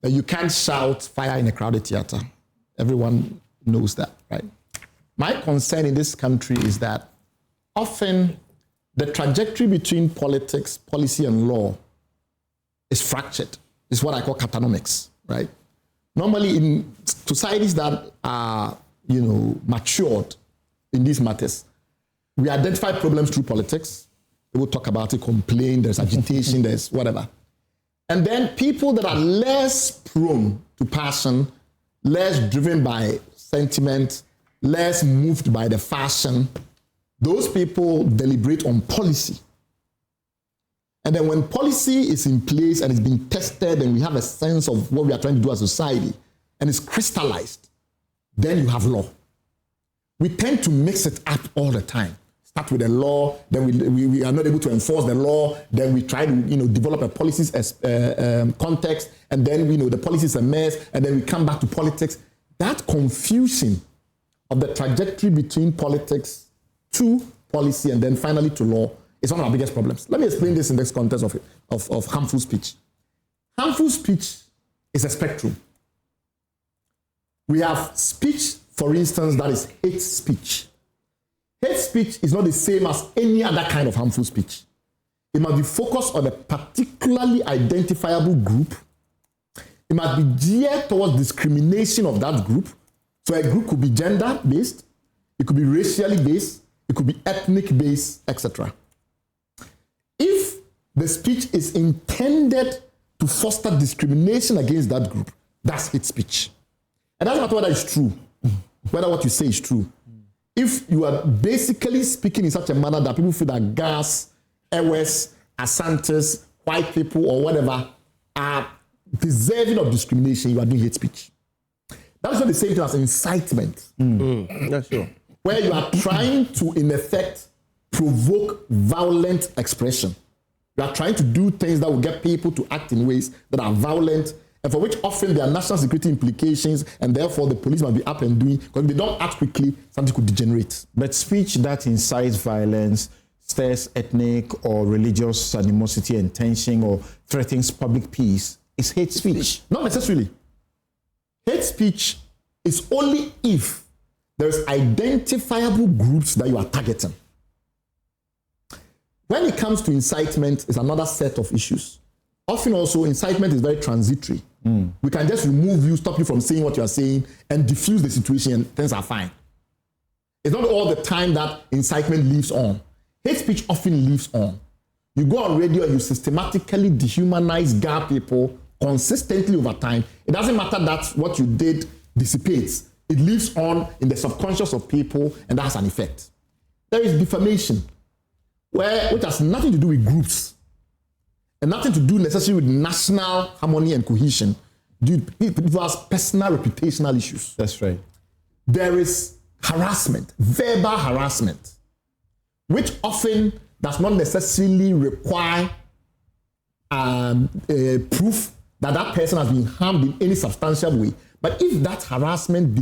that you can't shout fire in a crowded theater. Everyone knows that, right? My concern in this country is that often the trajectory between politics, policy, and law is fractured. It's what I call catanomics, right? Normally in societies that are, matured in these matters, we identify problems through politics. We will talk about it, complain, there's agitation, there's whatever. And then people that are less prone to passion, less driven by sentiment, less moved by the fashion, those people deliberate on policy. And then when policy is in place and it's being tested and we have a sense of what we are trying to do as a society and it's crystallized, then you have law. We tend to mix it up all the time. Start with the law, then we are not able to enforce the law, then we try to develop a policies context, and then the policy is a mess, and then we come back to politics. That confusion of the trajectory between politics to policy and then finally to law is one of our biggest problems. Let me explain this in this context of harmful speech. Harmful speech is a spectrum. We have speech, for instance, that is hate speech. Hate speech is not the same as any other kind of harmful speech. It must be focused on a particularly identifiable group. It must be geared towards discrimination of that group. So a group could be gender-based, it could be racially based, it could be ethnic-based, etc. If the speech is intended to foster discrimination against that group, that's hate speech. And that's not whether it's true, whether what you say is true. If you are basically speaking in such a manner that people feel that Gas, Ewes, Asantes, white people, or whatever are deserving of discrimination, you are doing hate speech. That's not the same thing as incitement. That's true. Where you are trying to, in effect, provoke violent expression. You are trying to do things that will get people to act in ways that are violent and for which often there are national security implications, and therefore the police must be up and doing, because if they don't act quickly, something could degenerate. But speech that incites violence, stirs ethnic or religious animosity and tension, or threatens public peace is hate speech. Not necessarily. Hate speech is only if there's identifiable groups that you are targeting. When it comes to incitement, it's another set of issues. Often also, incitement is very transitory. We can just remove you, stop you from saying what you are saying, and diffuse the situation, and things are fine. It's not all the time that incitement lives on. Hate speech often lives on. You go on radio and you systematically dehumanize Ga people consistently over time. It doesn't matter that what you did dissipates. It lives on in the subconscious of people, and that has an effect. There is defamation, which has nothing to do with groups, and nothing to do necessarily with national harmony and cohesion. It was personal reputational issues. That's right. There is harassment, verbal harassment, which often does not necessarily require proof that that person has been harmed in any substantial way. But if that harassment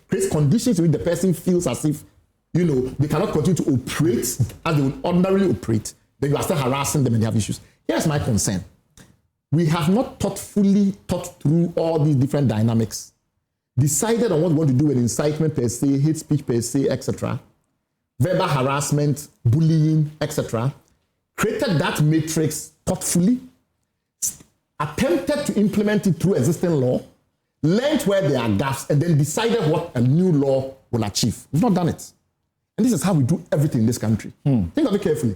creates conditions in which the person feels as if, they cannot continue to operate as they would ordinarily operate, then you are still harassing them and they have issues. Here's my concern. We have not thoughtfully thought through all these different dynamics, decided on what we want to do with incitement per se, hate speech per se, etc., verbal harassment, bullying, etc., created that matrix thoughtfully, attempted to implement it through existing law, learned where there are gaps, and then decided what a new law will achieve. We've not done it. And this is how we do everything in this country. Think of it carefully.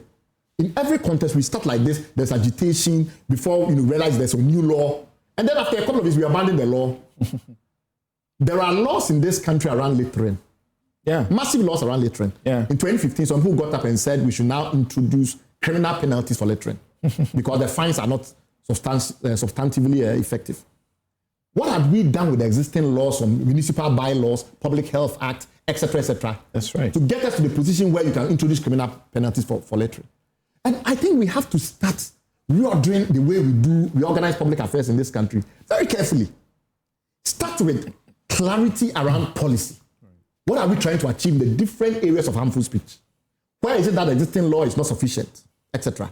In every context, we start like this. There's agitation before we realize there's a new law. And then after a couple of years, we abandon the law. There are laws in this country around littering. Yeah. Massive laws around littering. Yeah. In 2015, some people got up and said we should now introduce criminal penalties for littering because the fines are not substantively effective. What have we done with the existing laws on municipal bylaws, Public Health Act, etc., etc.? That's right. To get us to the position where you can introduce criminal penalties for littering. And I think we have to start reordering the way we organize public affairs in this country very carefully. Start with clarity around policy. What are we trying to achieve in the different areas of harmful speech? Where is it that existing law is not sufficient, etc.?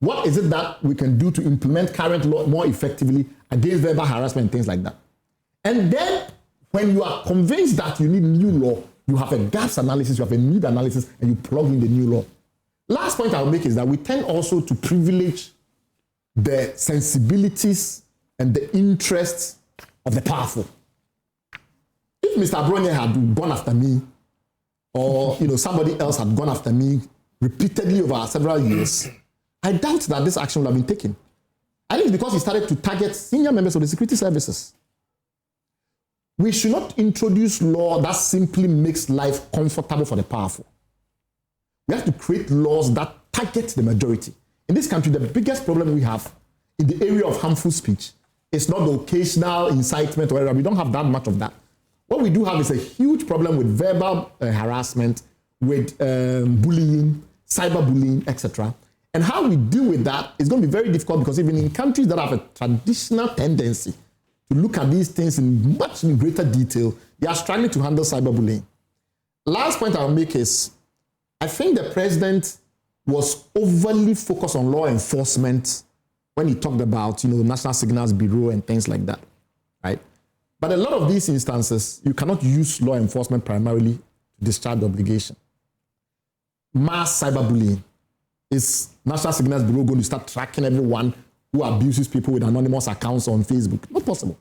What is it that we can do to implement current law more effectively against verbal harassment and things like that? And then when you are convinced that you need new law, you have a gaps analysis, you have a need analysis, and you plug in the new law. Last point I'll make is that we tend also to privilege the sensibilities and the interests of the powerful. If Mr. Abronye had gone after me, or somebody else had gone after me repeatedly over several years, I doubt that this action would have been taken. I think it's because he started to target senior members of the security services. We should not introduce law that simply makes life comfortable for the powerful. We have to create laws that target the majority. In this country, the biggest problem we have in the area of harmful speech is not the occasional incitement or whatever. We don't have that much of that. What we do have is a huge problem with verbal harassment, with bullying, cyberbullying, etc. And how we deal with that is going to be very difficult because even in countries that have a traditional tendency to look at these things in much greater detail, they are struggling to handle cyberbullying. Last point I'll make is, I think the president was overly focused on law enforcement when he talked about, National Signals Bureau and things like that, right? But a lot of these instances, you cannot use law enforcement primarily to discharge the obligation. Mass cyberbullying. Is National Signals Bureau going to start tracking everyone who abuses people with anonymous accounts on Facebook? Not possible.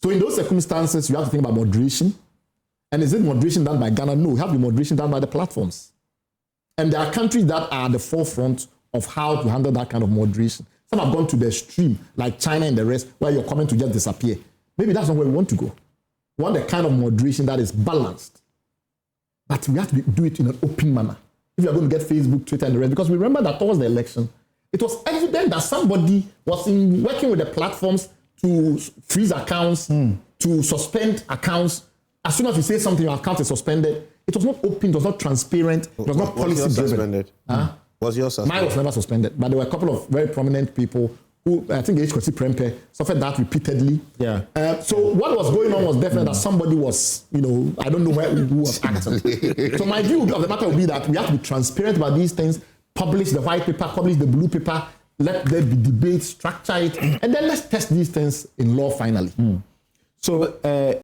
So in those circumstances, you have to think about moderation. And is it moderation done by Ghana? No, it has to be moderation done by the platforms. And there are countries that are at the forefront of how to handle that kind of moderation. Some have gone to the extreme, like China and the rest, where your comment will just disappear. Maybe that's not where we want to go. We want the kind of moderation that is balanced. But we have to do it in an open manner. If you're going to get Facebook, Twitter, and the rest, because we remember that towards the election, it was evident that somebody was working with the platforms to freeze accounts, to suspend accounts. As soon as you say something, your account is suspended. It was not open, it was not transparent, it was not policy driven. Was yours suspended? Mine was never suspended, but there were a couple of very prominent people who, I think HKC Prempe, suffered that repeatedly. Yeah. So what was going on was definitely that somebody was, I don't know who was acting. So my view of the matter would be that we have to be transparent about these things, publish the white paper, publish the blue paper, let there be debate, structure it, and then let's test these things in law finally. So